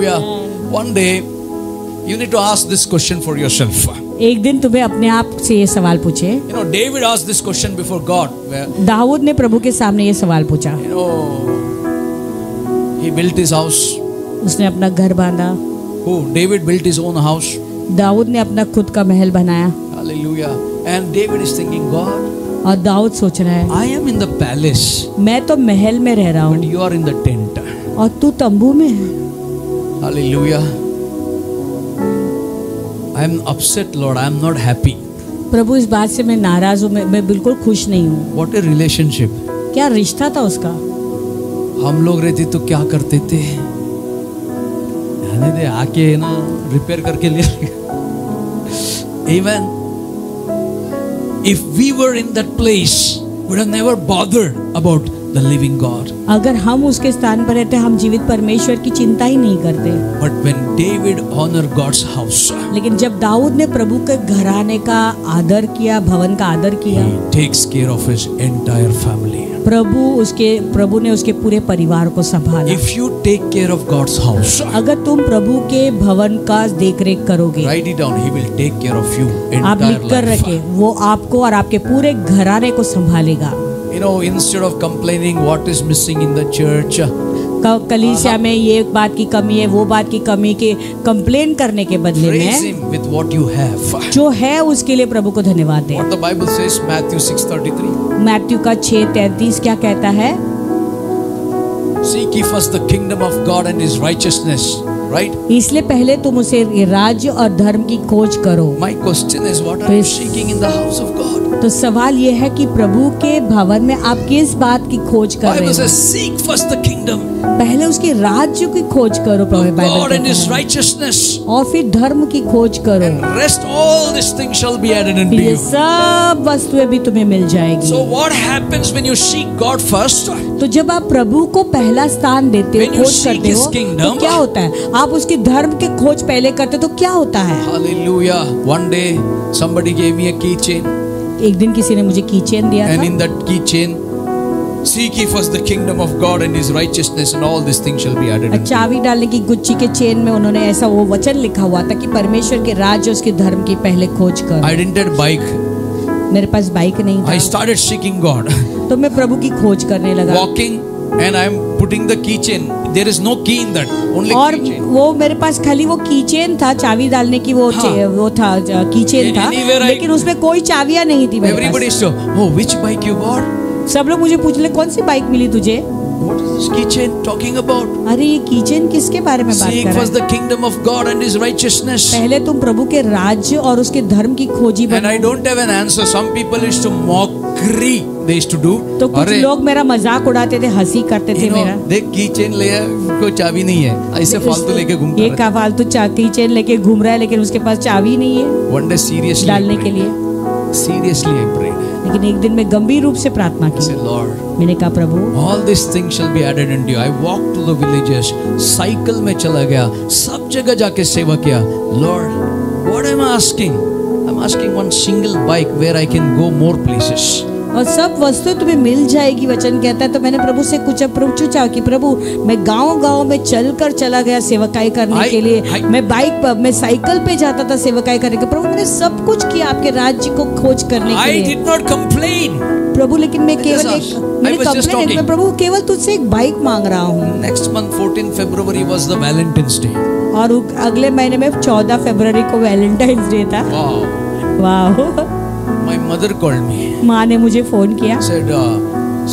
Hallelujah. One day you need to ask this question for yourself. एक दिन तुम्हें अपने आप से ये सवाल पूछे। You know, David asked this question before God. Dawood ने प्रभु के सामने ये सवाल पूछा। You know, he built his house. उसने अपना घर बांधा। Who? David built his own house. Dawood ने अपना खुद का महल बनाया। Hallelujah. And David is thinking, God, और दाऊद सोच रहा है, I am in the palace. मैं तो महल में रह रहा हूँ, but you are in the tent. और तू तंबू में है। Hallelujah. I am upset, Lord. I am not happy. प्रभु इस बात से मैं नाराज हूँ, मैं बिल्कुल खुश नहीं हूँ। What a relationship. क्या रिश्ता था उसका। हम लोग रहते तो क्या करते थे, दे आके ना रिपेयर करके ले। Amen. If we were in that place, we would have never bothered about the living God. अगर हम उसके स्थान पर रहते, हम जीवित परमेश्वर की चिंता ही नहीं करते। But when David honored God's house, लेकिन जब दाऊद ने प्रभु के घराने का आदर किया, भवन का आदर किया, he takes care of his entire family. प्रभु ने उसके पूरे परिवार को संभाला। If you take care of God's house, अगर तुम प्रभु के भवन का देखरेख करोगे, write it down. He will take care of you आप entire लिख कर life. रखे, वो आपको और आपके पूरे घराने को संभालेगा। You know, instead of complaining what is missing in the church, कलीसिया में ये बात की कमी है, वो बात की कमी के कंप्लेन करने के बदले praise में Him with what you have. जो है उसके लिए प्रभु को धन्यवाद दें। What the Bible says, Matthew 6:33. Matthew का 6:33 क्या कहता है? Seek ye first the kingdom of God and His righteousness. Right? इसलिए पहले तुम उसे राज्य और धर्म की खोज करो। My question is, what are you seeking in the house of God? तो सवाल ये है कि प्रभु के भवन में आप किस बात की खोज कर रहे Bible हो? says, seek first the kingdom पहले उसके राज्य की खोज करो, प्रभु of God and His righteousness, और फिर धर्म की खोज करो, and rest all these things shall be added unto ये you. सब वस्तुएं भी तुम्हें मिल जाएगी। So what happens when you seek God first? तो जब आप प्रभु को पहला स्थान देते हो, When you खोज seek करते His हो, kingdom, तो क्या होता है? आप उसके धर्म की खोज पहले करते हो तो क्या होता है? Hallelujah. One day somebody gave me a keychain, एक दिन किसी ने मुझे कीचेन दिया and था, in that keychain, seek ye first the kingdom of God and His righteousness, and all these things shall be added unto you. चाबी डालने की गुच्छी के चेन में उन्होंने ऐसा वो वचन लिखा हुआ था कि परमेश्वर के राज्य उसके धर्म की पहले खोज कर। I didn't have bike. मेरे पास बाइक नहीं I था, started seeking God. तो मैं प्रभु की खोज करने लगा। Walking, and I am putting the keychain. There is no key in that, only और keychain. वो मेरे पास खाली वो कीचेन था, चाबी डालने की वो हाँ। वो था कीचेन था, Anywhere I- लेकिन उसमें कोई चाबियां नहीं थी मेरे Everybody pass. is so, oh, which bike you bought? सब लोग मुझे पूछ ले कौन सी बाइक मिली तुझे? What is this keychain talking about? अरे ये कीचेन किसके बारे में बात Seek कर रहा first है? the kingdom of God and His righteousness. पहले तुम प्रभु के राज्य और उसके धर्म की खोजी And I बनो। don't have an answer. Some people used to mockery they used to do. तो कुछ अरे, लोग मेरा मजाक उड़ाते थे, हंसी करते थे you know, मेरा। देख keychain ले आया, कोई चाबी नहीं है, ऐसे फालतू लेके घूमता ये रहता का फालतू कीचेन लेके घूम रहा है, लेकिन उसके पास चाबी नहीं है है। One day seriously, I डालने के prayed. लिए। Seriously I prayed. लेकिन एक दिन मैं गंभीर रूप से प्रार्थना I said, की। Lord, मैंने कहा प्रभु, all these things shall be added unto you. I walked to the villages, cycle में चला गया, सब जगह जाके सेवा किया. Lord, what am I asking? I'm asking one single bike where I can go more places. और सब वस्तुएं तुम्हें मिल जाएगी वचन कहता है। तो मैंने प्रभु से कुछ पूछा कि प्रभु मैं गांव-गांव में चलकर चला गया सेवकाई करने के लिए, मैं बाइक पर, मैं साइकिल पे जाता था सेवकाई करने के। प्रभु मैंने सब कुछ किया आपके राज्य को खोज करने के I लिए did not complain. प्रभु, लेकिन मैं केवल I एक was just कंप्लेन, talking. मैं प्रभु केवल तुझसे एक बाइक मांग रहा हूँ। Next month, 14 February was the Valentine's Day. और अगले महीने में 14 फरवरी को वैलेंटाइंस डे था। Wow. वाह, My mother called me. माँ ने मुझे फोन किया, Said,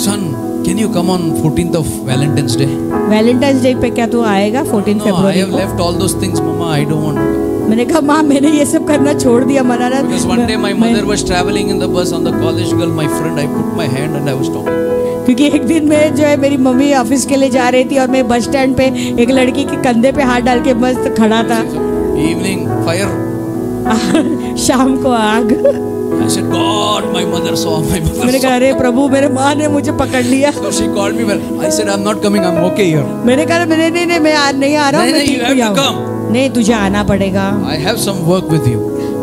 son, can you come on 14th of Valentine's Day? Valentine's day पे क्या तू आएगा 14 No, I फरवरी have को? left all those things, Mama. I don't want to go. मैंने कहा माँ मैंने ये सब करना छोड़ दिया, मनाना। Because one day my mother was traveling in the bus on the college girl, my friend. I put my hand and I was talking. क्योंकि एक दिन में जो है मेरी मम्मी ऑफिस के लिए जा रही थी और मैं बस स्टैंड पे एक लड़की के कंधे पे हाथ डाल के मस्त खड़ा था। Evening, fire. शाम को आग। I said, God, my mother saw my mother. मैंने कहा अरे प्रभु मेरे माँ ने मुझे पकड़ लिया। So she called me. I said, I'm not coming. I'm okay here. मैंने कहा नहीं मैं आज नहीं आ रहा हूँ, मैं नहीं, ठीक you हो have to जाऊँ। come. नहीं तुझे आना पड़ेगा, I have some work with you.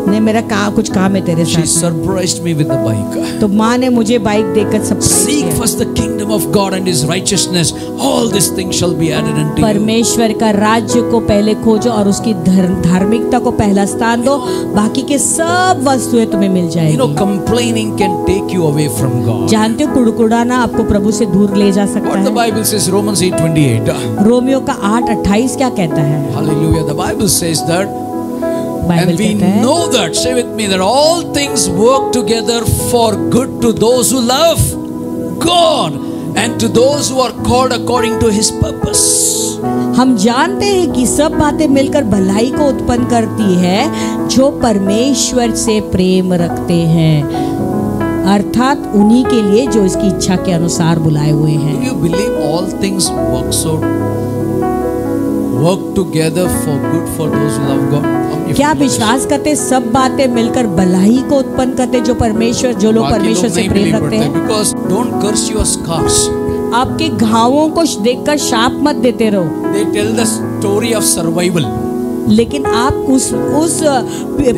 नहीं मेरा कुछ काम है तेरे She साथ। surprised me with the bike. तो माँ ने मुझे बाइक देकर सरप्राइज Seek किया। first the kingdom of God and His righteousness. All these things shall be added unto you. परमेश्वर का राज्य को पहले खोजो और उसकी धार्मिकता को पहला स्थान दो, बाकी के सब वस्तुएं तुम्हें मिल You जाएगी। know, complaining can take you away from God. जानते हो कुड़कुड़ाना आपको प्रभु से दूर ले जा सकता What the है। Bible says, Romans 8:28. रोमियो का 8:28 क्या कहता है? Hallelujah. The Bible says that, Bible and we कहता है, know that, say with me, that all things work together for good to those who love God and to those who are called according to His purpose. हम जानते हैं कि सब बातें मिलकर भलाई को उत्पन्न करती है जो परमेश्वर से प्रेम रखते हैं, अर्थात उन्हीं के लिए जो इसकी इच्छा के अनुसार बुलाए हुए Do हैं। you believe all things work together for good for those who love God? क्या आप विश्वास करते सब बातें मिलकर भलाई को उत्पन्न करते जो परमेश्वर, जो लोग बाकी परमेश्वर लोग से नहीं प्रेम believe रखते करते, हैं? because don't curse your scars. आपके घावों को देखकर शाप मत देते रहो, They tell the story of survival. लेकिन आप उस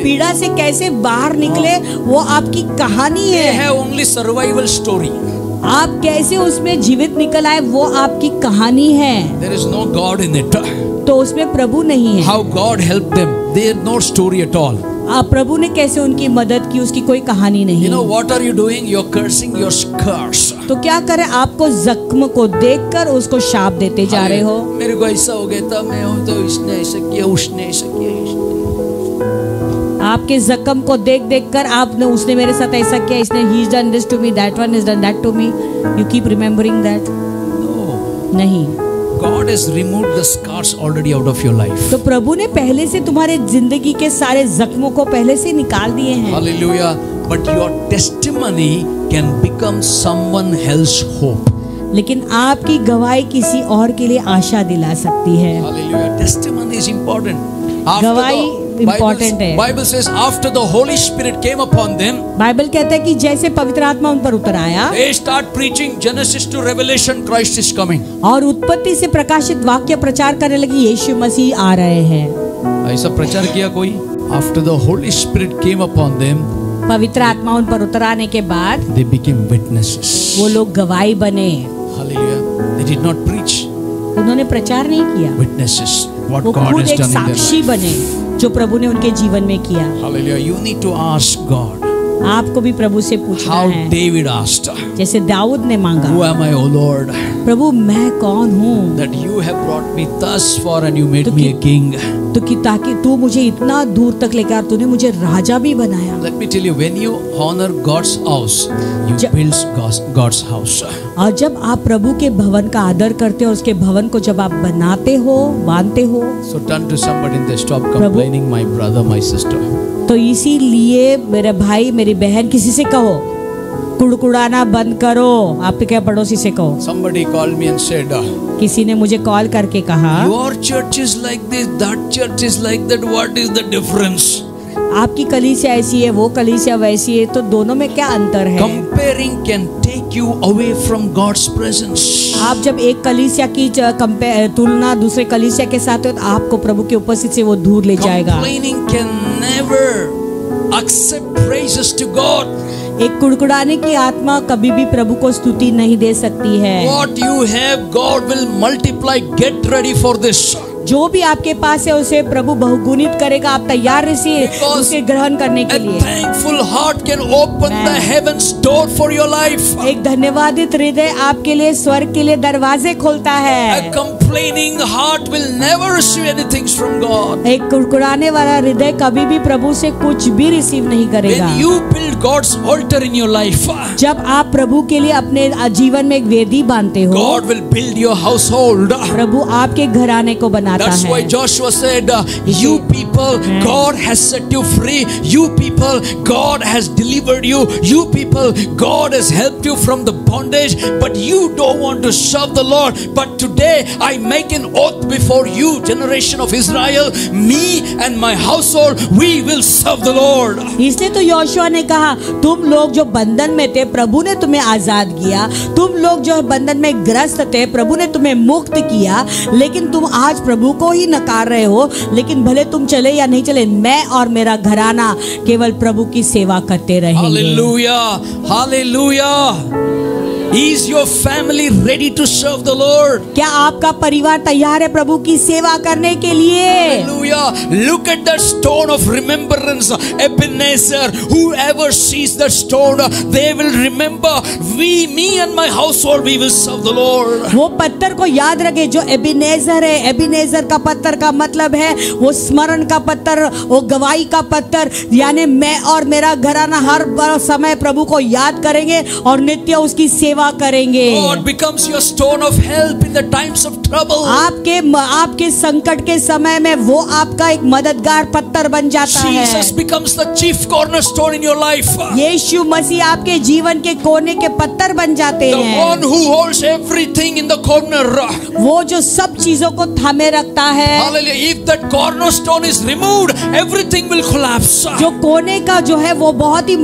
पीड़ा से कैसे बाहर निकले वो आपकी कहानी They है। have only survival story. आप कैसे उसमें जीवित निकल आए वो आपकी कहानी है। There is no God in it. तो उसमें प्रभु नहीं है। How God helped them, they had no story at all. आप प्रभु ने कैसे उनकी मदद की उसकी कोई कहानी नहीं। You know what are you doing? You're cursing your scars. तो क्या करें, आपको जख्म को देखकर उसको शाप देते जा रहे हो। मेरे को ऐसा हो गया था, मैं हूँ तो इसने ऐसा किया, उसने ऐसा किया, आपके जख्म को देख देख कर आपने, उसने मेरे साथ ऐसा किया, इसने ही is done this to me, that one is done that to me, you keep remembering that. No. नहीं, God has removed the scars already out of your life. तो प्रभु ने पहले से तुम्हारे जिंदगी के सारे जख्मों को पहले से निकाल दिए हैं। Hallelujah. But your testimony can become someone else's hope. लेकिन आपकी गवाही किसी और के लिए आशा दिला सकती है। Hallelujah. Testimony is important. गवाही important है। Bible says after the Holy Spirit came upon them, Bible कहता है कि जैसे पवित्र आत्मा उन पर उतर आया they start preaching Genesis to Revelation, Christ is coming. और उत्पत्ति से प्रकाशित वाक्य प्रचार करने लगी, यीशु मसीह आ रहे हैं। ऐसा प्रचार किया कोई? After the Holy Spirit came upon them, पवित्र आत्मा उन पर उतर आने के बाद they became witnesses. वो लोग गवाही बने। Hallelujah. They did not preach. उन्होंने प्रचार नहीं किया, Witnesses. What वो God खुद has एक done in their Sakshi life. बने जो प्रभु ने उनके जीवन में किया। Hallelujah. You need to ask God. आपको भी प्रभु से पूछना How है, David asked, जैसे दाऊद ने मांगा, Who am I, O Lord, प्रभु मैं कौन हूँ that you have brought me thus far and you made तो me a king? तो कि ताकि तू मुझे इतना दूर तक लेकर, तूने मुझे राजा भी बनाया। Let me tell you, when you honor God's house, you build God's house. और जब आप प्रभु के भवन का आदर करते हो, उसके भवन को जब आप बनाते हो, बांधते हो, So turn to somebody and say, stop complaining, my brother, my sister. तो इसीलिए मेरे भाई मेरी बहन, किसी से कहो कुड़कुड़ाना बंद करो। आपके क्या पड़ोसी से कहो। Somebody called me and said, किसी ने मुझे कॉल करके कहा, your church is like this, that church is like that, what is the difference? आपकी कलीसिया ऐसी है, वो कलीसिया वैसी है, तो दोनों में क्या अंतर है? Comparing can take you away from God's presence. आप जब एक कलीसिया की तुलना दूसरे कलीसिया के साथ हो तो आपको प्रभु की उपस्थिति से वो दूर ले जाएगा। Complaining can never accept praises to God. एक कुड़कुड़ाने की आत्मा कभी भी प्रभु को स्तुति नहीं दे सकती है। What you have, God will multiply. Get ready for this. जो भी आपके पास है उसे प्रभु बहुगुणित करेगा। आप तैयार रहिए उसे ग्रहण करने के A लिए। thankful heart can open the heavens door for your life. एक धन्यवादित हृदय आपके लिए स्वर्ग के लिए दरवाजे खोलता A है। complaining heart will never receive anything from God. एक कुड़कुड़ाने वाला हृदय कभी भी प्रभु से कुछ भी रिसीव नहीं करेगा। When you build God's altar in your life, जब आप प्रभु के लिए अपने जीवन में एक वेदी बांधते हो, God will build your household. प्रभु आपके घराने को बनाता That's why है। Joshua said, you people, God has set you free. You people, God has delivered you. You people, God has helped you from the bondage. But you don't want to serve the Lord. But today, I make an oath before you, generation of Israel, me and my household, we will serve the Lord. इसलिए तो यहोशुआ ने कहा, तुम लोग जो बंधन में थे प्रभु ने तुम्हें आजाद किया, तुम लोग जो बंधन में ग्रस्त थे प्रभु ने तुम्हें मुक्त किया, लेकिन तुम आज प्रभु प्रभु को ही नकार रहे हो, लेकिन भले तुम चले या नहीं चले, मैं और मेरा घराना केवल प्रभु की सेवा करते रहेंगे। Hallelujah, hallelujah. Is your family ready to serve the Lord? क्या आपका परिवार तैयार है प्रभु की सेवा करने के लिए? Hallelujah. Look at that stone of remembrance, Ebenezer. Whoever sees that stone, they will remember, me and my household, we will serve the Lord. वो पत्थर को याद रखे जो एबिनेजर है। एबिनेजर का पत्थर का मतलब है वो स्मरण का पत्थर, वो गवाही का पत्थर, यानी मैं और मेरा घराना हर समय प्रभु को याद करेंगे और नित्य उसकी सेवा करेंगे। God becomes your stone of help in the times of trouble. आपके संकट के समय में वो आपका एक मददगार पत्थर बन जाता है। Jesus becomes the chief cornerstone in your life. यीशु मसीह आपके जीवन के कोने के पत्थर बन जाते The हैं। one who holds everything in the corner. वो जो सब चीजों को थामे रखता है। Hallelujah. If that cornerstone is removed, everything will collapse. जो कोने का जो है वो बहुत ही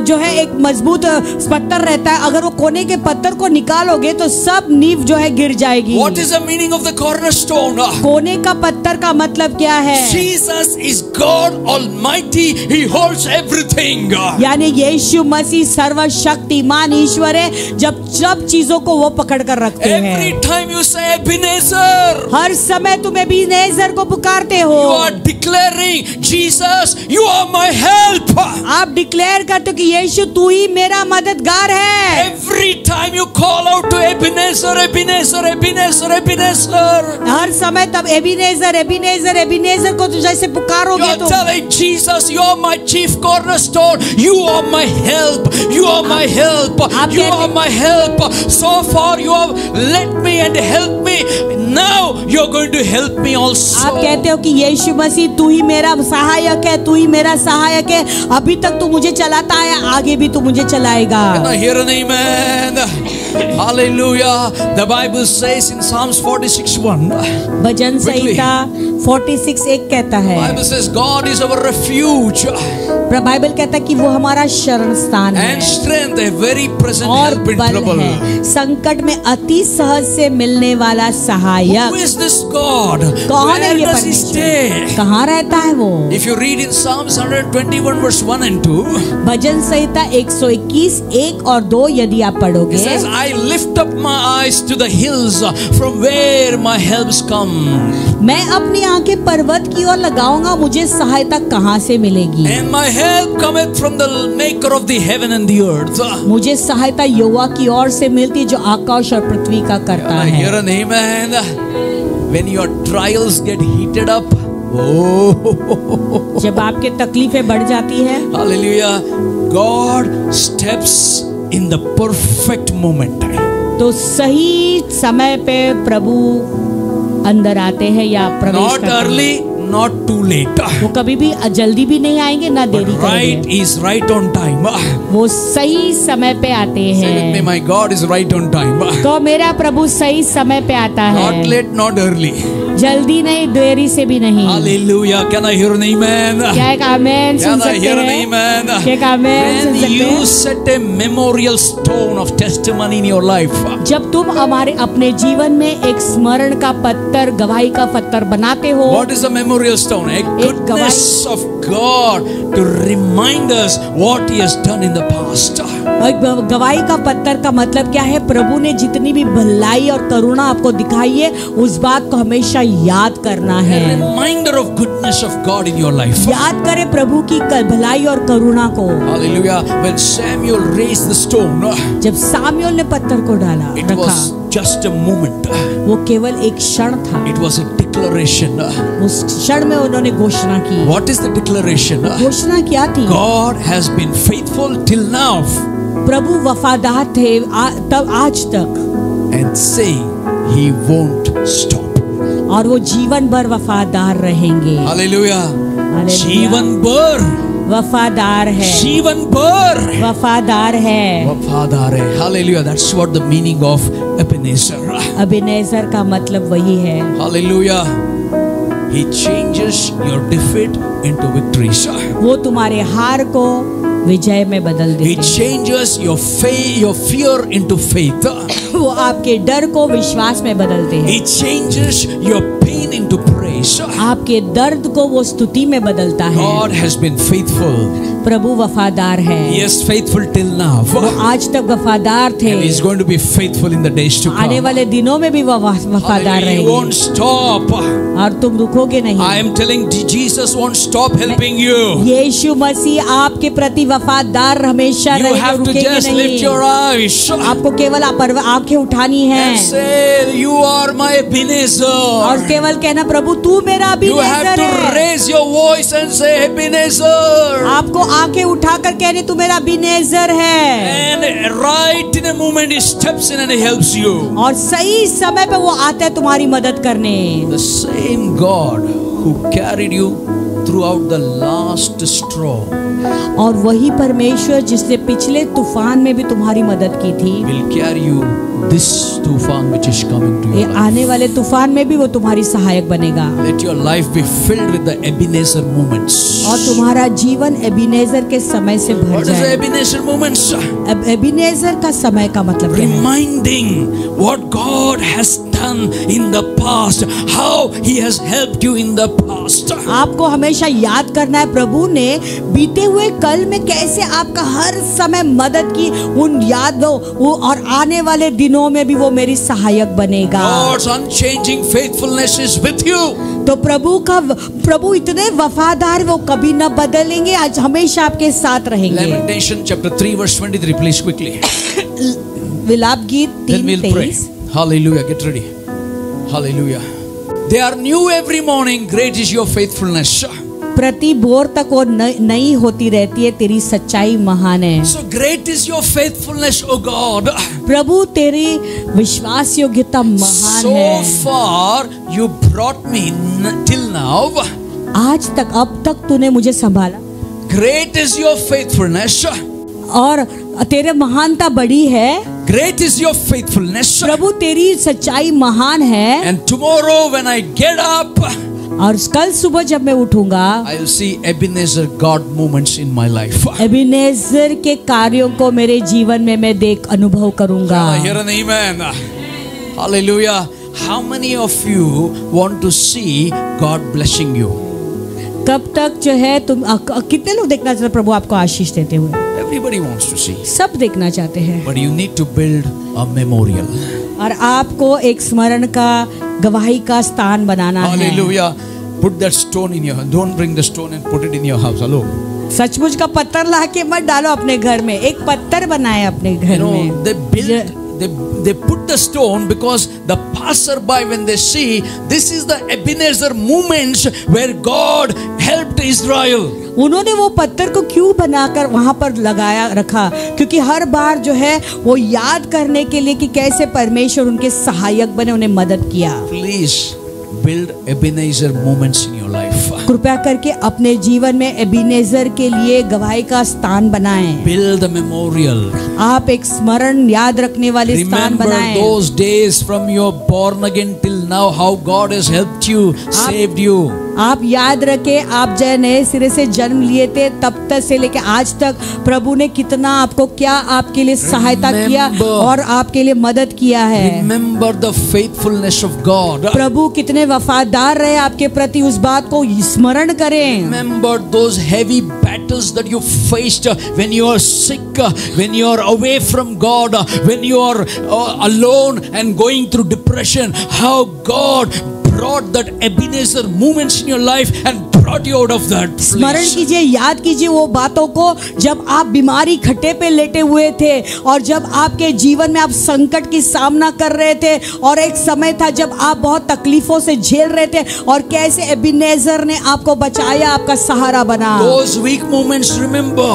जो है एक मजबूत पत्थर रहता है। अगर वो कोने के पत्थर को निकालोगे तो सब नींव जो है गिर जाएगी। What is the meaning of the cornerstone? कोने का पत्थर का मतलब क्या है? Jesus is God Almighty. He holds everything. यानी यीशु मसीह सर्वशक्तिमान ईश्वर है, जब सब चीजों को वो पकड़ कर रखते हैं। Every time you say Ebenezer, हर समय तुम एबीनेजर को पुकारते हो। you are declaring, Jesus, you are my help. आप डिक्लेयर करते हो कि यीशु तू ही मेरा मददगार है। Every time you call out to Ebenezer, Ebenezer, Ebenezer, Ebenezer, हर समय तब एबीनेजर एबीनेजर एबीनेजर को तो जैसे you पुकारोगे are तो telling Jesus, you are my chief cornerstone. You are my help. You are my help. You are my help. So far you have led me and helped me. Now you are going to help me also. आप कहते हो कि यीशु मसीह तू ही मेरा सहायक है, तू ही मेरा सहायक है। अभी तक तू मुझे चलाता है, आगे भी तू मुझे चलाएगा। Can I hear an amen? Hallelujah. The Bible says in Psalms 46:1. भजन संहिता 46:1 कहता है, Bible says God is our refuge Bible कहता है कि वो हमारा शरण स्थान है and strength, a very present और help in बल trouble. है, संकट में अति सहज से मिलने वाला सहायक। Who is this God? कौन है Where ये does he परमेश्वर? stay? कहाँ रहता है वो? If you read in Psalms 121 verse 1 and 2, भजन संहिता 121 1 और 2 यदि आप it पढ़ोगे, says, I lift up my eyes to the hills from where my helps come. मैं अपनी आंखें पर्वत की ओर लगाऊंगा, मुझे सहायता कहाँ से मिलेगी? And my help cometh from the maker of the heaven and the earth. मुझे सहायता यहोवा की ओर से मिलती है जो आकाश और पृथ्वी का करता Can I है। hear an amen? When your trials get heated up, oh, जब आपके तकलीफें बढ़ जाती है, hallelujah, God steps in the perfect moment. तो सही समय पे प्रभु अंदर आते हैं या प्रवेश Not करते हैं। early, not too late. वो कभी भी जल्दी भी नहीं आएंगे ना देरी But right करेंगे, is right on time. वो सही समय पे आते Say with me, हैं। my God is right on time. तो मेरा प्रभु सही समय पे आता Not है, late, not early. जल्दी नहीं देरी से भी नहीं। Hallelujah. Can I hear an amen? क्या एक आमेन सुन Can I सकते hear an हैं? amen? क्या एक आमेन सुन When सकते you हैं? set a memorial stone of testimony in your life, जब तुम हमारे अपने जीवन में एक स्मरण का पत्थर, गवाही का पत्थर बनाते हो, what is a memorial stone? A goodness of God to remind us what He has done in the past. गवाही का पत्थर का मतलब क्या है? प्रभु ने जितनी भी भलाई और करुणा आपको दिखाई है, उस बात को हमेशा याद करना है। A reminder of goodness of God in your life. याद करें प्रभु की भलाई और करुणा को। Hallelujah. When Samuel raised the stone, जब सामुएल ने पत्थर को डाला it रखा, was just a moment. वो केवल एक क्षण था। It was a declaration. उस क्षण में उन्होंने घोषणा की। What is the declaration? घोषणा क्या थी? God has been faithful till now. प्रभु वफादार थे तब आज तक, And saying He won't stop. और वो जीवन भर वफादार रहेंगे। Hallelujah. हालेलुया। जीवन भर, वफादार है, जीवन भर वफादार है। वफादार है। Hallelujah. That's what the meaning of Ebenezer. अबेनेजर का मतलब वही है। Hallelujah. He changes your defeat into victories. वो तुम्हारे हार को विजय में बदल He देते हैं। changes your faith, your fear into faith. वो आपके डर को विश्वास में बदलते हैं। He changes your pain pain into praise. आपके दर्द को वो स्तुति में बदलता है। God has been faithful. प्रभु वफादार है। He is faithful till now. वो आज तक वफादार थे। And He is going to be faithful in the days to come. आने वाले दिनों में भी वो वफादार He रहेंगे। won't stop. और तुम रुकोगे नहीं। I am telling Jesus won't stop helping you. यीशु मसीह आपके प्रति वफादार हमेशा You रहेंगे, have to रुकेंगे just lift नहीं। your eyes आपको केवल आंखें उठानी है and say, "You are my और Ebenezer." केवल कहना, प्रभु तू मेरा You have अबीनेज़र to है। raise your voice and say, "Ebenezer." आपको आंखें उठाकर कहने, तू मेरा अबीनेज़र है। And right in a moment He steps in and He helps you. और सही समय पे वो आता है तुम्हारी मदद करने। The same God who carried you throughout the last straw और वही परमेश्वर जिसने पिछले तूफान में भी तुम्हारी मदद की थी, will carry you this tufan which is coming to ये your life. आने वाले तूफान में भी वो तुम्हारी सहायक बनेगा। Let your life be filled with the Ebenezer moments. और तुम्हारा जीवन एबिनेजर के समय से भर What is the जाए। Ebenezer moments? एबिनेजर का समय का मतलब क्या है? Reminding what God has done in the past, how He has helped you in the past. आपको हमेशा याद करना है प्रभु ने बीते हुए कल में कैसे आपका हर समय मदद की, उन यादों वो और आने वाले दिनों में भी वो मेरी सहायक बनेगा। God's unchanging faithfulness is with you. तो प्रभु इतने वफादार, वो कभी न बदलेंगे, आज हमेशा आपके साथ रहेंगे। Lamentation chapter 3 verse 23, please quickly. विलाप गीत Then we'll pray. 3:23। Hallelujah. Get ready. Hallelujah. They are new every morning. Great is your faithfulness. प्रति भोर तक वो नई होती रहती है, तेरी सच्चाई महान है। So great is your faithfulness, O God. प्रभु तेरी विश्वास योग्यता महान So है। far you brought me till now. आज तक, अब तक तूने मुझे संभाला Great is your faithfulness. और तेरे महानता बड़ी है। Great is your faithfulness. प्रभु तेरी सच्चाई महान है। And tomorrow when I get up, और कल सुबह जब मैं उठूंगा, I'll see Ebenezer God moments in my life. Ebenezer के कार्यों को मेरे जीवन में मैं अनुभव करूंगा। Shall I hear an amen? Hallelujah. How many of you want to see God blessing you? कब तक जो है तुम कितने लोग देखना चाहते प्रभु आपको आशीष देते हुए? Everybody wants to see. सब देखना चाहते हैं। But you need to build a memorial. और आपको एक स्मरण का, गवाही का स्थान बनाना है। Hallelujah. Put that stone in your hand. Don't bring the stone and put it in your house. Hello. सचमुच का पत्थर लाके मत डालो अपने घर में, एक पत्थर बनाए अपने घर में। They put the stone because the passerby, when they see, this is the Ebenezer moments where God helped Israel. उन्होंने वो पत्थर को क्यों बनाकर वहां पर लगाया रखा? क्योंकि हर बार जो है वो याद करने के लिए कि कैसे परमेश्वर उनके सहायक बने, उन्हें मदद किया। Please build Ebenezer moments in your life. कृपया करके अपने जीवन में एबिनेजर के लिए गवाही का स्थान बनाएं। Build a memorial. आप एक स्मरण याद रखने वाले स्थान Remember बनाएं। those days from your born again till now, how God has helped you, saved you. आप याद रखें, आप जय नए सिरे से जन्म लिए थे तब तक से लेके आज तक प्रभु ने कितना आपको क्या आपके लिए सहायता किया और आपके लिए मदद किया है। Remember the faithfulness of God. प्रभु कितने वफादार रहे आपके प्रति, उस बात को स्मरण करें। Remember those heavy battles that you faced when you are sick, when you are away from God, when you are alone and going through depression, how God brought that Ebenezer moments in your life and brought you out of that स्मरण place. कीजिए, याद कीजिए वो बातों को जब आप बीमारी खट्टे पे लेटे हुए थे और जब आपके जीवन में आप संकट की सामना कर रहे थे और एक समय था जब आप बहुत तकलीफों से झेल रहे थे और कैसे एबिनेजर ने आपको बचाया, आपका सहारा बना। Those weak moments, remember.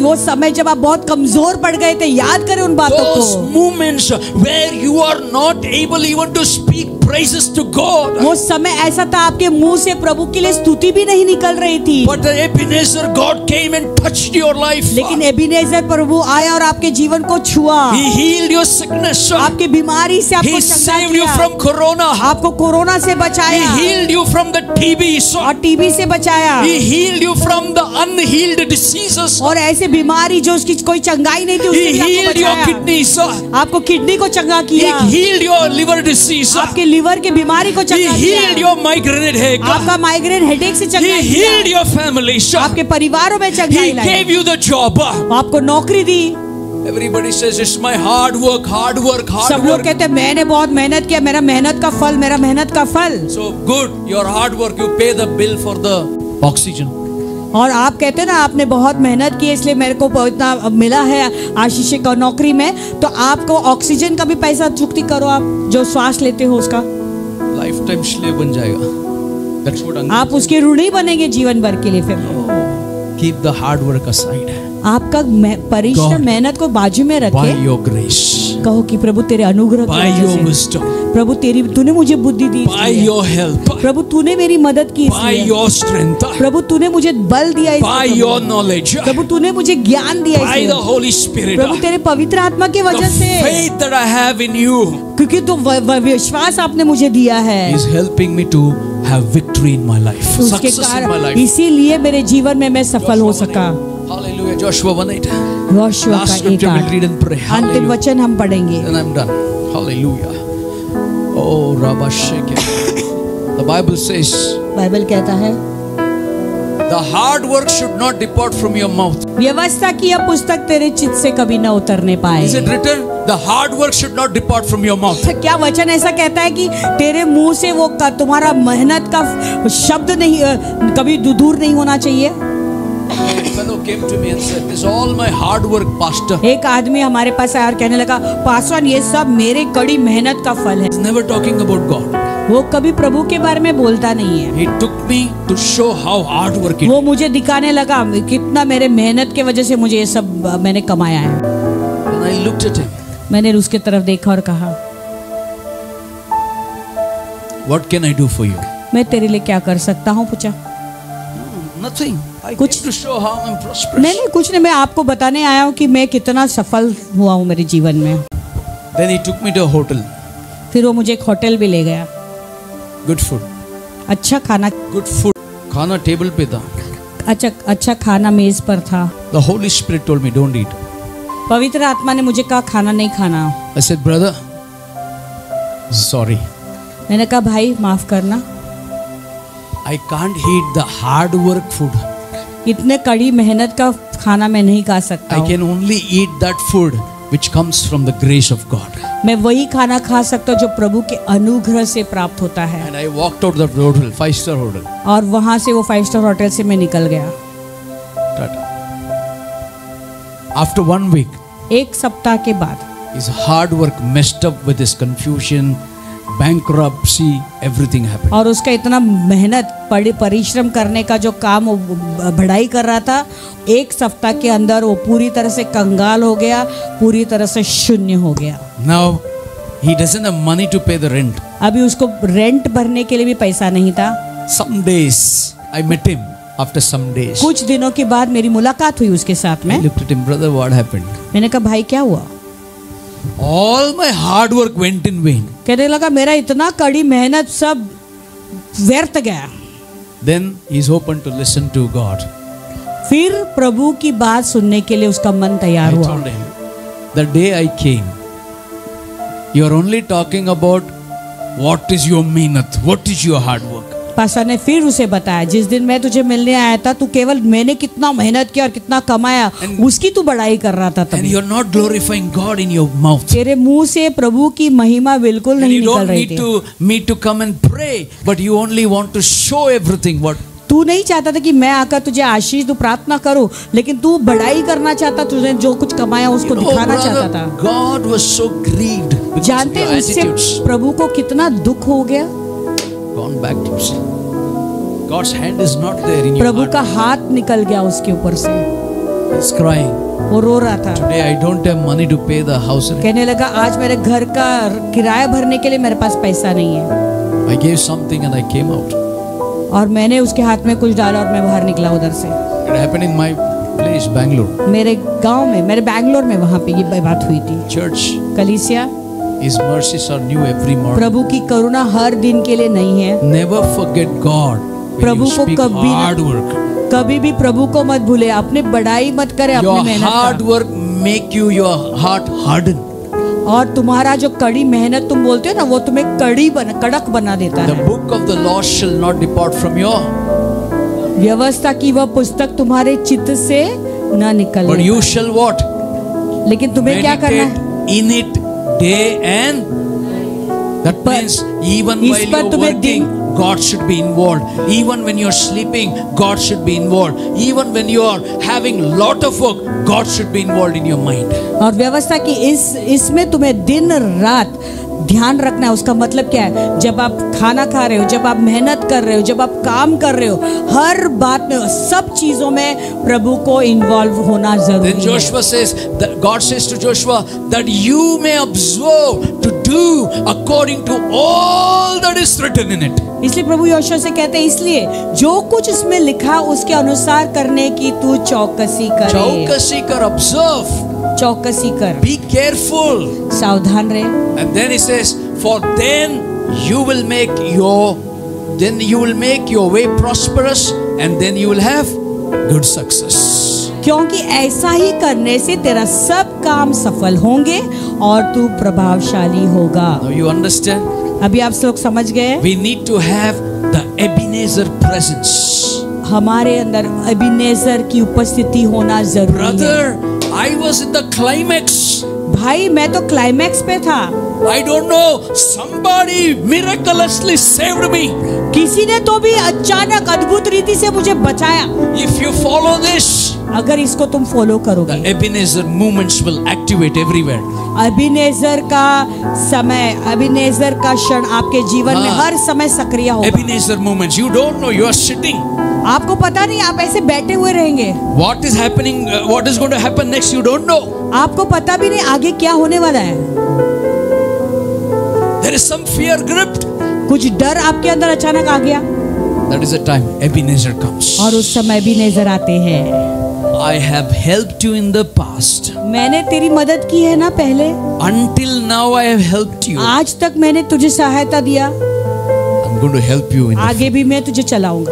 वो समय जब आप बहुत कमजोर पड़ गए थे, याद करें उन बातों Those को। moments where you are not able even to speak praises to God. वो समय ऐसा था आपके मुंह से प्रभु के लिए स्तुति भी नहीं निकल रही थी। But the Ebenezer, God came and touched your life. लेकिन एबीनेजर प्रभु आया और आपके जीवन को छुआ। He healed your sickness. आपकी बीमारी से आपको He चंगा saved you किया। from corona. आपको कोरोना से He बचाया healed you from the TB. और टीबी से बचाया He healed you from the unhealed diseases. और ऐसे बीमारी जो उसकी कोई चंगाई नहीं थी He उससे भी आपको healed your बचाया। kidneys. आपको किडनी को चंगा He किया, healed your liver disease. आपके लिवर की बीमारी को He चंगा healed किया, your migraine headache. आपका माइग्रेन हेडेक से He चंगा healed किया, your family. आपके परिवारों में चंगाई He lie, gave you the job. आपको नौकरी दी। Everybody says it's my hard work, hard work, hard सब लोग work. कहते हैं मैंने बहुत मेहनत किया, मेरा मेहनत का फल, मेरा मेहनत का फल। So good, your hard work, you pay the bill for the oxygen. और आप कहते हैं ना आपने बहुत मेहनत की इसलिए मेरे को इतना मिला है आशीष का नौकरी में, तो आपको ऑक्सीजन का भी पैसा चुकती करो, आप जो श्वास लेते हो उसका। Lifetime slave बन जाएगा. That's what I'm आप उसके ऋणी बनेंगे जीवन भर के लिए। फिर keep the hard work aside. आपका परिश्रम God, मेहनत को बाजू में By रखे, your grace, कहो कि प्रभु तेरे अनुग्रह की by वजह your से, wisdom, प्रभु तूने मुझे बुद्धि दी by इसलिए, your help, प्रभु तूने मेरी मदद की by इसलिए, your strength, प्रभु तूने मुझे बल दिया by इसलिए, your knowledge, प्रभु तूने मुझे ज्ञान दिया by the इसलिए, Holy Spirit, प्रभु तेरे पवित्र आत्मा की the वजह से, faith that I have in you क्योंकि तो विश्वास आपने मुझे दिया है, is helping me to have victory in my life, उसके success in my कारण life. इसीलिए मेरे जीवन में मैं सफल हो सका। Hallelujah. Joshua 1:8. योशुआ Last का scripture we'll read 1:8 and pray. अंतिम Hallelujah. वचन हम पढ़ेंगे। Then I'm done. Hallelujah. Oh, Rabba Sheke. The Bible says, Bible कहता है the hard work should not depart from your mouth. व्यवस्था की यह पुस्तक तेरे चित्त से कभी न उतरने पाए। Is it written? The hard work should not depart from your mouth. क्या वचन ऐसा कहता है कि तेरे मुंह से वो तुम्हारा मेहनत का शब्द नहीं कभी दूर नहीं होना चाहिए? A fellow came to me and said, "This is all my hard work, Pastor." एक आदमी हमारे पास आया और कहने लगा, पासवान ये सब मेरे कड़ी मेहनत का फल है। He's never talking about God. वो कभी प्रभु के बारे में बोलता नहीं है। He took me to show how hard work it वो is. मुझे दिखाने लगा कितना मेरे मेहनत के वजह से मुझे ये सब मैंने कमाया है। And I looked at him. मैंने उसके तरफ देखा और कहा, What can I do for you? मैं तेरे लिए क्या कर सकता हूँ? पूछा। Nothing. I came कुछ to show how I'm prosperous. नहीं कुछ नहीं, मैं आपको बताने आया हूँ कि मैं कितना सफल हुआ हूँ मेरे जीवन में। Then he took me to a hotel. फिर वो मुझे एक होटल भी ले गया, Good food. अच्छा खाना, Good food. खाना टेबल पे था. अच्छा खाना मेज पर था। The Holy Spirit told me, don't eat. पवित्र आत्मा ने मुझे कहा खाना नहीं खाना। I said, brother, sorry. मैंने कहा भाई माफ करना, I can't eat the hard work food. इतने कड़ी मेहनत का खाना मैं नहीं खा सकता I हूँ। can only eat that food which comes from the grace of God. मैं वही खाना खा सकता हूँ जो प्रभु के अनुग्रह से प्राप्त होता है। And I walked out of the hotel, 5-star hotel. और वहां से वो 5 स्टार होटल से मैं निकल गया। Tata. After 1 week, एक सप्ताह के बाद his hard work messed up with his confusion, bankruptcy, everything happened. और उसका इतना मेहनत परिश्रम करने का जो काम वो बढ़ाई कर रहा था, एक सप्ताह के अंदर वो पूरी तरह से कंगाल हो गया, पूरी तरह से शून्य हो गया। Now, he doesn't have money to pay the rent. अभी उसको रेंट भरने के लिए भी पैसा नहीं था। Some days, I met him after some days. कुछ दिनों के बाद मेरी मुलाकात हुई उसके साथ I में। looked at him, brother, what happened? मैंने कहा भाई क्या हुआ? All my hard work went in vain. कहने लगा मेरा इतना कड़ी मेहनत सब व्यर्थ गया। Then he's open to listen to God. फिर प्रभु की बात सुनने के लिए उसका मन तैयार I हुआ। told him, the day I came, you're only talking about what is your mehnat, what is your hard work. Pastor ने फिर उसे बताया, जिस दिन मैं तुझे मिलने आया था, तू केवल मैंने कितना मेहनत किया और कितना कमाया उसकी तू बड़ाई कर रहा था And तभी। you're not glorifying God in your mouth. तेरे मुंह से प्रभु की महिमा बिल्कुल And नहीं you निकल don't रही need थी। to me to come and pray, but you only want to show everything what. तू नहीं चाहता था कि मैं आकर तुझे आशीष दूं, प्रार्थना करूं, लेकिन तू बढ़ाई करना चाहता, तुझे जो कुछ कमाया उसको Oh, दिखाना brother, चाहता था। God was so grieved because of जानते your उससे attitudes. प्रभु को कितना दुख हो गया। Gone backwards. God's hand is not there in your Prabhu heart. का हाथ निकल गया उसके ऊपर से, He's crying. वो रो रहा था। Today I don't have money to pay the house rent. कहने लगा आज मेरे घर का किराया भरने के लिए मेरे पास पैसा नहीं है। I gave something and I came out. और मैंने उसके हाथ में कुछ डाला और मैं बाहर निकला उधर से। It happened in my place, Bangalore. मेरे गांव में, मेरे बैंगलोर में वहाँ पे ये बात हुई थी। Church, कलीसिया, His mercies are new every morning. प्रभु की करुणा हर दिन के लिए नहीं है। Never forget God when Prabhu you को speak कभी hard work. कभी भी प्रभु को मत भूले, अपने बड़ाई मत करे अपनी Your मेहनत hard का। work make you your heart harden. और तुम्हारा जो कड़ी मेहनत तुम बोलते हो ना, वो तुम्हें कड़क बना देता The है। book of the law shall not depart from your, व्यवस्था की वह पुस्तक तुम्हारे चित्त से न निकले। but you shall what? लेकिन तुम्हें क्या करना है? Meditate in it day and. That पर means even इस while पर you're तुम्हें working, God should be involved. Even when you're sleeping, God should be involved. Even when you're having lot of work, God should be involved in your mind. और व्यवस्था की इसमें तुम्हें दिन रात ध्यान रखना है। उसका मतलब क्या है? जब आप खाना खा रहे हो, जब आप मेहनत कर रहे हो, जब आप काम कर रहे हो, हर बात में, सब चीजों में प्रभु को इन्वॉल्व होना जरूरी Then है। Joshua says, that God says to Joshua that you may observe to do according to all that is written in it. इसलिए प्रभु यहोशू से कहते हैं, इसलिए जो कुछ इसमें लिखा उसके अनुसार करने की तू चौकसी कर। चौकसी कर, observe, चौकसी कर, be careful. सावधान रहे। And then he says, for then you will make your way prosperous, and then you will have good success. क्योंकि ऐसा ही करने से तेरा सब काम सफल होंगे और तू प्रभावशाली होगा। Now you understand? अभी आप लोग समझ गए? We need to have the Ebenezer presence. हमारे अंदर एबीनेजर की उपस्थिति होना जरूरी है। Brother, I was in the climax. भाई मैं तो क्लाइमैक्स पे था। I don't know, somebody miraculously saved me. किसी ने तो भी अचानक अद्भुत रीति से मुझे बचाया। If you follow this, अगर इसको तुम फॉलो the करोगे, Ebenezer movements will activate everywhere. एबीनेजर का समय, एबीनेजर का क्षण आपके जीवन में हाँ। हर समय सक्रिय होगा। Ebenezer movements. You don't know, you are sitting. आपको पता नहीं, आप ऐसे बैठे हुए रहेंगे। What is happening, what is going to happen next, you don't know. आपको पता भी नहीं आगे क्या होने वाला है। There is some fear gripped. कुछ डर आपके अंदर अचानक आ गया That is the time Ebenezer comes. और उस समय भी नजर आते हैं। I have helped you in the past. मैंने तेरी मदद की है ना पहले, Until now I have helped you. आज तक मैंने तुझे सहायता दिया, I'm going to help you in the आगे भी मैं तुझे चलाऊंगा।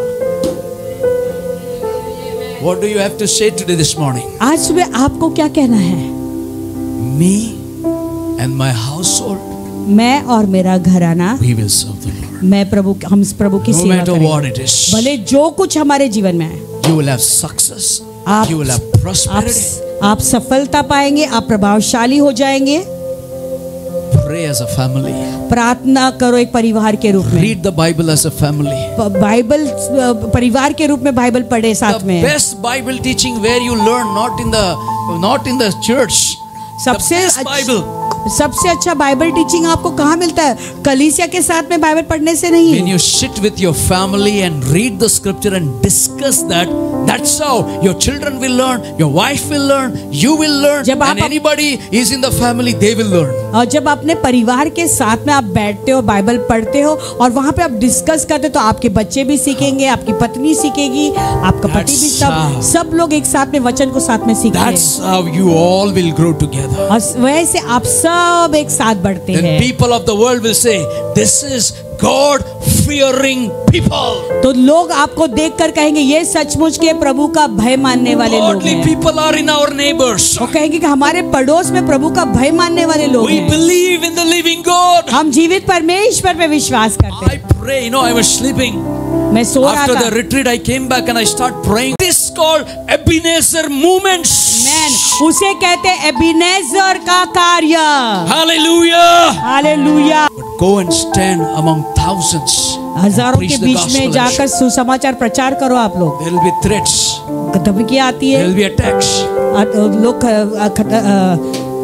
What do you have to say today this morning? आज सुबह आपको क्या कहना है? Me and my household, मैं और मेरा घराना, we will serve the Lord. हम प्रभु की No सेवा matter what करेंगे। it is, भले जो कुछ हमारे जीवन में है, you will have success. आप You will have prosperity. आप सफलता पाएंगे, आप प्रभावशाली हो जाएंगे। Pray as a family. प्रार्थना करो एक परिवार के रूप में। Read the Bible as a family. Bible परिवार के रूप में बाइबल पढ़े साथ The में। best Bible teaching where you learn, not in the church. सबसे The best Bible. सबसे अच्छा बाइबल टीचिंग आपको कहाँ मिलता है? कलीसिया के साथ में बाइबल पढ़ने से नहीं। When you sit with your family and read the scripture and discuss that, that's how your children will learn, your wife will learn, you will learn, जब आप and anybody is in the family, they will learn. और जब अपने परिवार के साथ में आप बैठते हो, बाइबल पढ़ते हो और वहाँ पे आप डिस्कस करते हो, तो आपके बच्चे भी सीखेंगे, आपकी पत्नी सीखेगी, आपका पति भी, सब लोग एक साथ में वचन को साथ में सीखते हैं। That's how you all will grow together. और वैसे आप सब एक साथ बढ़ते Then हैं। people of the world will say, this is God-fearing people. तो लोग आपको देखकर कहेंगे, ये सचमुच के प्रभु का भय मानने वाले लोग Godly हैं। people are in our neighbors. वो कहेंगे कि हमारे पड़ोस में प्रभु का भय मानने वाले लोग We हैं। believe in the living God. हम जीवित परमेश्वर पे विश्वास करते I pray, I was sleeping. हैं। मैं सो रहा After था। the retreat, I came back and I start praying. This is called Ebenezer movements. Man, उसे कहते हैं एबीनेजर का कार्य। Hallelujah. Hallelujah. But go and stand among thousands. हजारों Preach के the बीच gospel में and जाकर सुसमाचार प्रचार करो आप लोग। there will be threats. धमकियाँ आती There है, will be attacks. लोग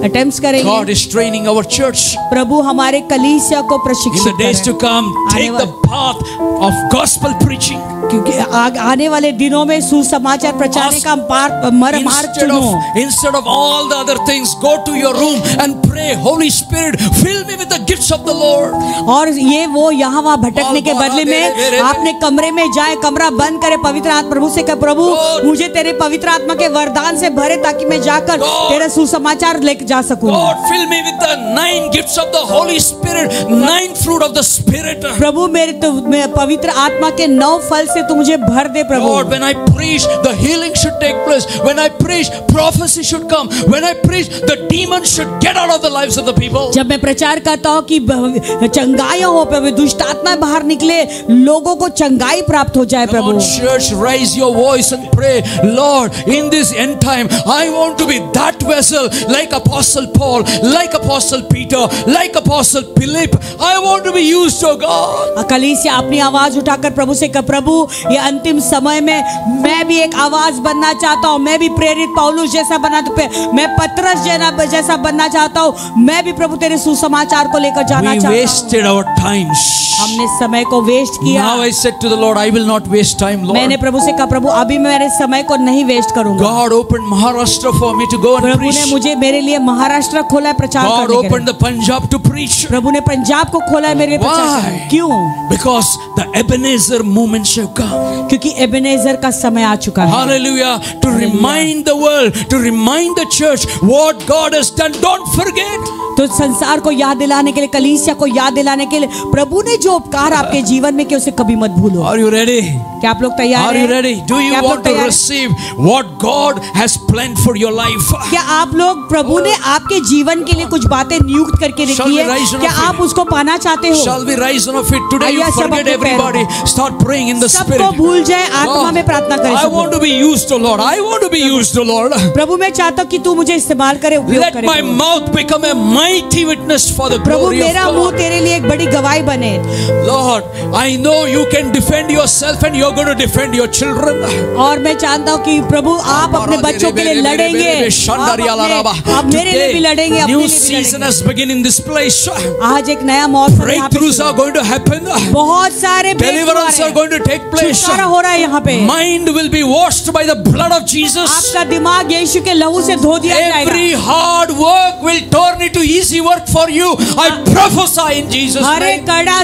अटेम्प्ट्स God करेंगे। is training our church. प्रभु हमारे कलीसिया को In the प्रशिक्षित days to करें, come, take the path of gospel preaching. क्योंकि आने वाले दिनों में सुसमाचार प्रचार का मार्ग चुनो। Instead of all the other things, go to your room and pray, Holy Spirit, fill me with the gifts of the Lord. और ये वो यहाँ वहाँ भटकने के बदले में आपने कमरे में जाए, कमरा बंद करे, पवित्र आत्मा प्रभु से कहे, प्रभु मुझे तेरे पवित्र आत्मा के वरदान से भरे ताकि मैं जाकर तेरा सुसमाचार लेकर जा सकूं। God, fill me with the 9 gifts of the Holy Spirit, 9 fruit of the Spirit. प्रभु मेरे पवित्र आत्मा के 9 फल से तू मुझे भर दे प्रभु। Lord, when I preach, the healing should take place. When I preach, prophecy should come. When I preach, the demons should get out of the lives of the people. जब मैं प्रचार करता हूँ कि चंगाइयाँ हो प्रभु, दुष्ट आत्मा बाहर निकले, लोगों को चंगाई प्राप्त हो जाए प्रभु। Come on, church, raise your voice and pray, Lord, in this end time, I want to be that vessel like Apostle Paul, like Apostle Peter, like Apostle Philip. I want to be used, oh God. कलीसिया अपनी आवाज उठाकर प्रभु से कह, प्रभु ये अंतिम समय में मैं भी एक आवाज बनना चाहता हूँ, मैं भी प्रेरित पौलुस जैसा बनना, मैं पतरस जैसा बनना चाहता हूँ, मैं भी प्रभु तेरे सुसमाचार को लेकर जाना चाहता हूँ। We wasted our time. हमने समय को वेस्ट किया। Now I said to the Lord, I will not waste time, Lord. मैंने प्रभु से कहा, प्रभु अभी मैं मेरे समय को नहीं वेस्ट करूंगा। God opened Maharashtra for me to go and Prabhu preach. ने मुझे मेरे लिए महाराष्ट्र खोला है प्रचार God करने के opened लिए। the Punjab to preach. प्रभु ने पंजाब को खोला है मेरे लिए प्रचार करने। क्यों? Because the Ebenezer moments have come. क्योंकि एबेनेजर का समय आ चुका है। Hallelujah. To remind the world, to remind the church what God has done. Don't forget. तो संसार को याद दिलाने के लिए, कलीसिया को याद दिलाने के लिए प्रभु ने जो उपकार आपके जीवन में किया उसे कभी मत भूलो। Are you ready? क्या आप लोग तैयार Are हैं? you ready? Do you want to receive what God has planned for your life? क्या आप लोग प्रभु ने आपके जीवन के लिए कुछ बातें नियुक्त करके रखी है? क्या आप उसको पाना चाहते हो? Shall we rise on our feet today? You forget everybody. Start praying in the Spirit. सबको भूल जाए, आत्मा में प्रार्थना करें। I want to be used to Lord. I want to be used to Lord. प्रभु मैं चाहता हूँ कि तू मुझे इस्तेमाल करे, उपयोग करे। Let my mouth become a mighty witness for the glory of God. प्रभु मेरा मुंह तेरे लिए एक बड़ी गवाही बने। Lord, I know you can defend yourself and you're going to defend your children. और मैं जानता हूँ कि प्रभु आप अपने बच्चों के लिए लड़ेंगे, आप मेरे लिए भी लड़ेंगे, New season has begun in this place. आज एक नया मौसम यहाँ पे Breakthroughs are going to happen. बहुत सारे Deliverance are going to take place. छुटकारा हो रहा है यहाँ पे। Mind will be washed by the blood of Jesus. आपका दिमाग यीशु के लहू से धो दिया जाएगा। Every hard work will turn into easy work for you. I prophesy in Jesus' her name. एक कड़ा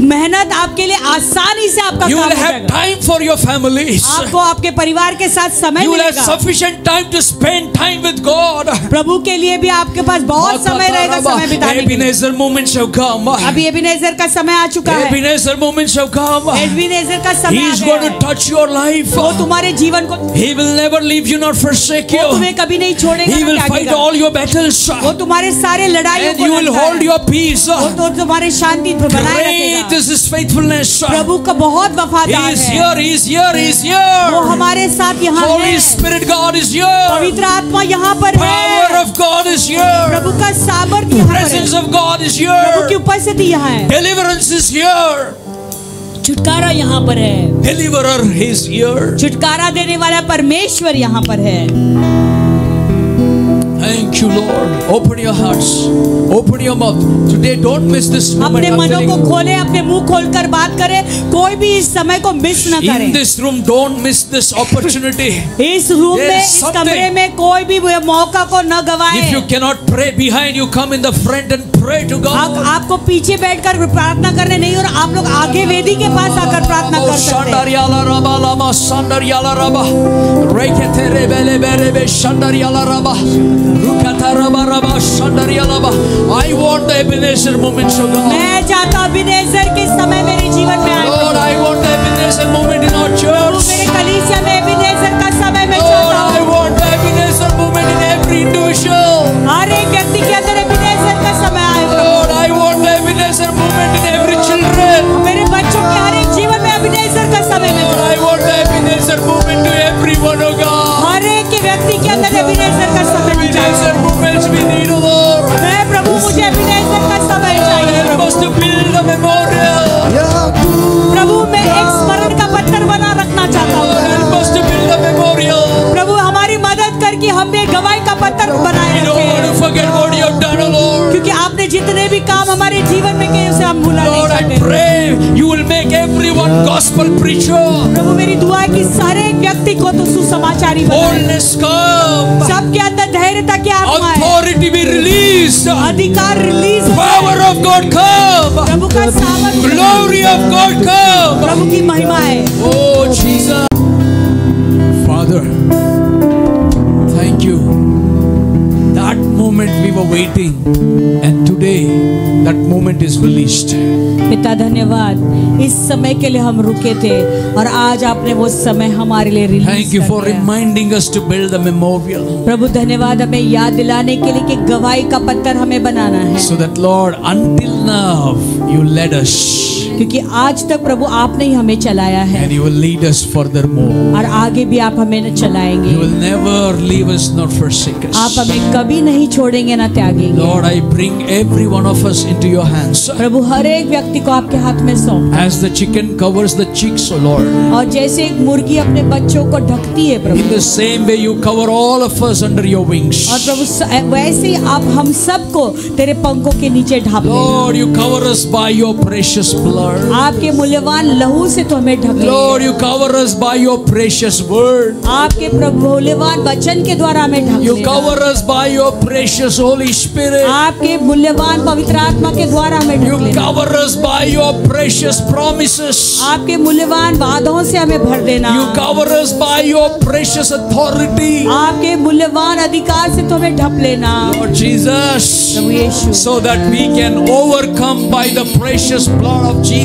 मेहनत आपके लिए आसानी से आपका You काम will हो have जाएगा। time for your families. आपको आपके परिवार के साथ समय You will have मिलेगा। sufficient time to spend time with God. प्रभु के लिए भी आपके पास बहुत समय रहेगा समय बिताने के लिए। Ebenezer moments have come. अभी एबेनेजर का समय आ चुका है। Ebenezer moments have come. Ebenezer का समय He आ is गया going है। to touch your life. वो तुम्हारे जीवन को, He will never leave you nor forsake वो you. तुम्हें कभी नहीं छोड़ेगा, He ना will त्यागेगा। fight all your battles. वो तुम्हारे सारे लड़ाइयों And को you will लड़ता hold है। your peace. वो तो तुम्हारे शांति बनाए Great रखेगा। is His faithfulness. प्रभु का बहुत He वफादार is है। here. He is here. He is वो here. हमारे साथ यहाँ है। Holy Spirit God is here. पवित्र आत्मा यहाँ पर Power है। of God is here. प्रभु का सामर्थ्य यहाँ पर है। Presence of God is प्रभु की here. उपस्थिति यहाँ है। Deliverance is here. छुटकारा यहाँ पर है। Deliverer is here. छुटकारा देने वाला परमेश्वर यहाँ पर है। Thank you, Lord. Open your hearts. Open your mouth. Today, don't miss this moment. अपने I'm मनों telling को you. खोले, अपने मुंह खोलकर बात करें। कोई भी इस समय को मिस न करे। In this room, don't miss this opportunity. इस रूम There में, is इस something. कमरे में कोई भी मौका को न गवाए। If you cannot pray behind, you come in the front and pray to God. आपको पीछे बैठकर प्रार्थना करने नहीं, और आप लोग आगे वेदी के पास आकर प्रार्थना कर सकते हैं। Shandariala raba lama sandariala raba rekete rebele berebe shandariala raba rukata raba raba shandariala raba. I want the Ebenezer moments of God. मैं चाहता हूँ एबेनेजर के समय मेरे जीवन में आए। Lord, I want the Ebenezer moment in our church. मेरे कलीसिया में एबेनेजर का समय मैं Lord, चाहता I हूँ। want the Ebenezer moment in every individual. हर एक व्यक्ति के अंदर एबेनेजर का समय आए। Lord, I want the Ebenezer moment in every children. मेरे बच्चों के हर एक जीवन में एबेनेजर का समय मैं Lord, I want the Ebenezer moment to everyone, oh God. हर एक के व्यक्ति के अंदर एबेनेजर का समय मैं चाहता Ebenezer हूँ। moments we need, oh Lord. मैं प्रभु मुझे एबेनेजर का समय चाहिए। Help us to build a memorial. जितने भी काम हमारे जीवन में किए उसे हम भूला नहीं Lord, I चाहते। pray you will make everyone gospel preacher. प्रभु मेरी दुआ है कि सारे व्यक्ति को तो सुसमाचारी बनाए। Boldness come. सबके अंदर धैर्यता की आत्मा है, Authority be released. अधिकार रिलीज हो। Power of God come. प्रभु का सामर्थ्य, Glory of God come. प्रभु की महिमा है। Oh Jesus. Father, thank you. That moment we were waiting, and today that moment is released. पिता धन्यवाद, इस समय के लिए हम रुके थे और आज आपने वो समय हमारे लिए रिलीज Thank you for कर दिया। reminding us to build a memorial, प्रभु धन्यवाद, हमें याद दिलाने के लिए कि गवाही का पत्थर हमें बनाना है, so that Lord, until now you led us, क्योंकि आज तक प्रभु आपने ही हमें चलाया है and you will lead us furthermore. और आगे भी आप हमें चलाएंगे। You will never leave us nor forsake us. आप हमें कभी नहीं छोड़ेंगे ना त्यागेंगे। Lord, I bring every one of us into your hands. प्रभु हर एक व्यक्ति को आपके हाथ में सौंप, As the chicken covers the chicks, O Lord, और जैसे एक मुर्गी अपने बच्चों को ढकती है प्रभु, in the same way you cover all of us under your wings. और प्रभु वैसे ही आप हम सबको तेरे पंखों के नीचे ढाप लेना। Lord, you cover us by your precious blood. आपके मूल्यवान लहू से तो हमें ढक लेना। Lord, you cover us by your precious word. आपके प्रभु मूल्यवान वचन के द्वारा हमें ढक You लेना। cover us by your precious Holy Spirit. आपके मूल्यवान पवित्र आत्मा के द्वारा हमें You ढक लेना। cover us by your precious promises. आपके मूल्यवान वादों से हमें भर देना। You cover us by your precious authority. आपके मूल्यवान अधिकार से तो हमें ढक लेना Lord Jesus, Prabhu Yeshu, so that we can overcome by the precious blood of Jesus.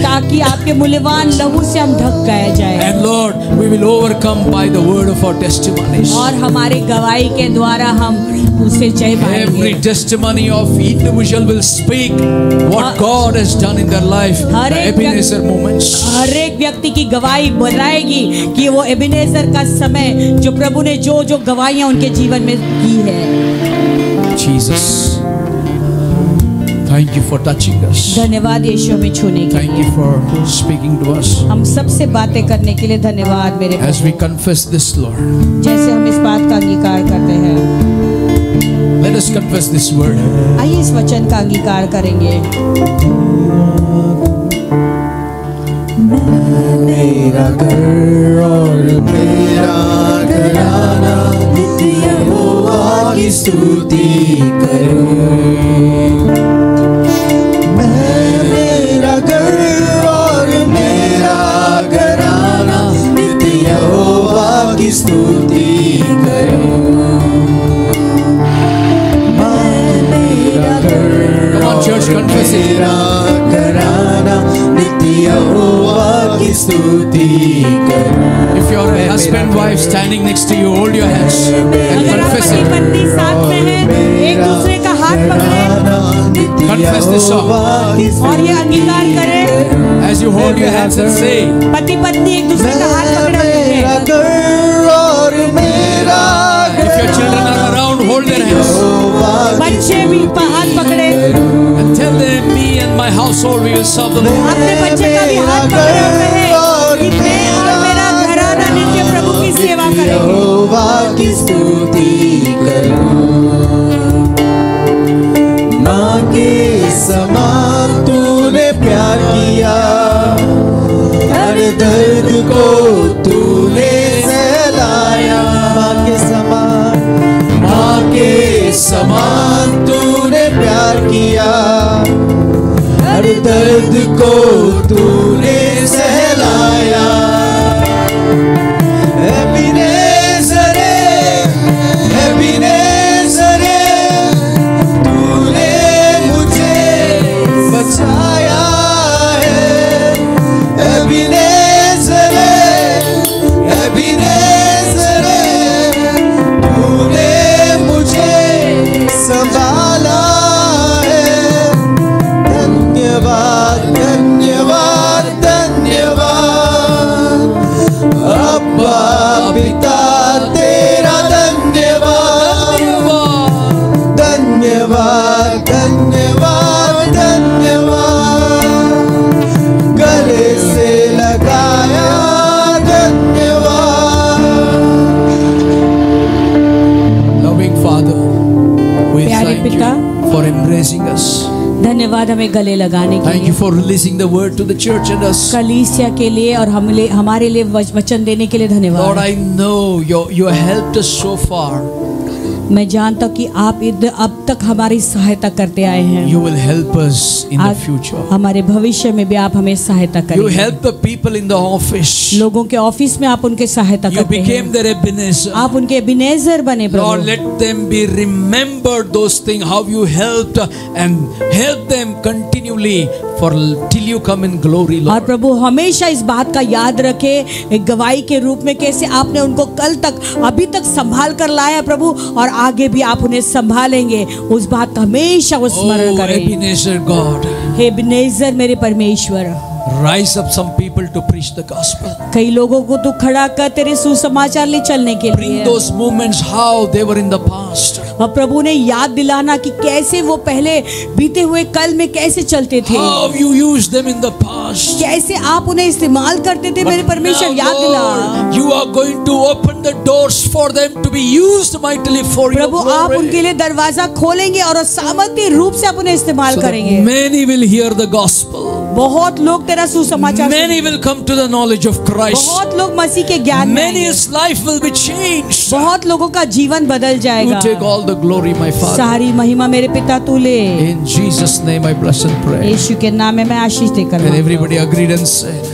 ताकि आपके मूल्यवान लहू से हम ढक गए जाए And Lord, we will overcome by the word of our testimonies. और हमारे गवाही के द्वारा हम उसे जय Every पाएंगे। testimony of individual will speak what God has done in their life. Her The एक Ebenezer moments. हर एक व्यक्ति की गवाही बताएगी कि वो एबेनेजर का समय जो प्रभु ने जो जो गवाहियां उनके जीवन में की है। Jesus, thank you for touching us. धन्यवाद यीशु हमें छूने के Thank लिए, you for speaking to us. हम सबसे बातें करने के लिए धन्यवाद मेरे As Prabhu. we confess this, Lord, जैसे हम इस बात का अंगीकार करते हैं, let us confess this word. आइए इस वचन का अंगीकार करेंगे। मेरा घर और मेरा घराना नित्य यहोवा की स्तुति करूं। मैं मेरा घर और मेरा घराना नित्य यहोवा की स्तुति करूं। मैं मेरा घर Come on, church, confess it. मेरा घराना नित्य यहोवा की स्तुति करूं। If your husband, wife standing next to you, hold your hands and अगर आप confess पति it. पत्नी साथ में हैं, एक दूसरे का हाथ पकड़े Confess this song. और ये अंगीकार करें। As you hold your hands and say, पति पत्नी एक दूसरे का हाथ पकड़े मेरा रखें। घर और मेरा if your children are around, hold their hands बच्चे भी हाथ पकड़े, and tell them, me and my household, we will serve the Lord. अपने बच्चे का भी हाथ पकड़े रहे कि मैं और मेरा घराना नित्य प्रभु की सेवा करेंगे। यहोवा की स्तुति करूं। माँ के समान तूने प्यार किया, हर दर्द को तूने सहलाया। माँ के समान तूने प्यार किया, हर दर्द को तूने सहलाया। एबेनेज़र, एबेनेज़र, तूने मुझे बचाया है। एबेनेज़र, एबेनेज़र, तूने मुझे संभाला है। धन्यवाद, धन्यवाद, धन्यवाद हमें गले लगाने के Thank लिए, you for releasing the word to the church and us. कलीसिया के लिए और हमारे लिए वचन देने के लिए Lord, धन्यवाद। I know you helped us so far. मैं जानता हूँ कि आप अब तक हमारी सहायता करते आए हैं। You will help us in the future. हमारे भविष्य में भी आप हमें सहायता You करेंगे। help the people in the office. लोगों के ऑफिस में आप उनके सहायता You करते became हैं। their Ebenezer. आप उनके एबेनेज़र बने Lord, Prabhu. let them be remembered those things, how you helped and help them continually for till you come in glory, और Lord. प्रभु हमेशा इस बात का याद रखे, एक गवाही के रूप में कैसे आपने उनको कल तक अभी तक संभाल कर लाया प्रभु, और आगे भी आप उन्हें संभालेंगे, उस बात का हमेशा वो स्मरण Oh, करें। Ebenezer God, हे एबेनेज़र मेरे परमेश्वर, rise up some people to preach the gospel. कई लोगों को तू खड़ा कर तेरे सुसमाचार ले चलने के Bring लिए, those moments how they were in the past. और प्रभु ने याद दिलाना कि कैसे वो पहले बीते हुए कल में कैसे चलते थे, How you used them in the past. कैसे आप उन्हें इस्तेमाल करते थे मेरे But परमेश्वर, now, याद दिला। Lord, you are going to open the doors for them to be used mightily for your प्रभु आप उनके glory. लिए दरवाजा खोलेंगे और सामर्थ्य रूप से आप उन्हें इस्तेमाल So that करेंगे। many will hear the gospel. बहुत लोग तेरा सुसमाचार Many will come to the knowledge of Christ. बहुत लोग मसीह के ज्ञान में आएंगे। Many's life will be changed. बहुत लोगों का जीवन बदल You जाएगा। take all the glory, my Father. सारी महिमा मेरे पिता तू ले। In Jesus' name I bless and pray. यीशु के नाम में मैं आशीष देकर And मांगता हूँ। everybody agreed and said,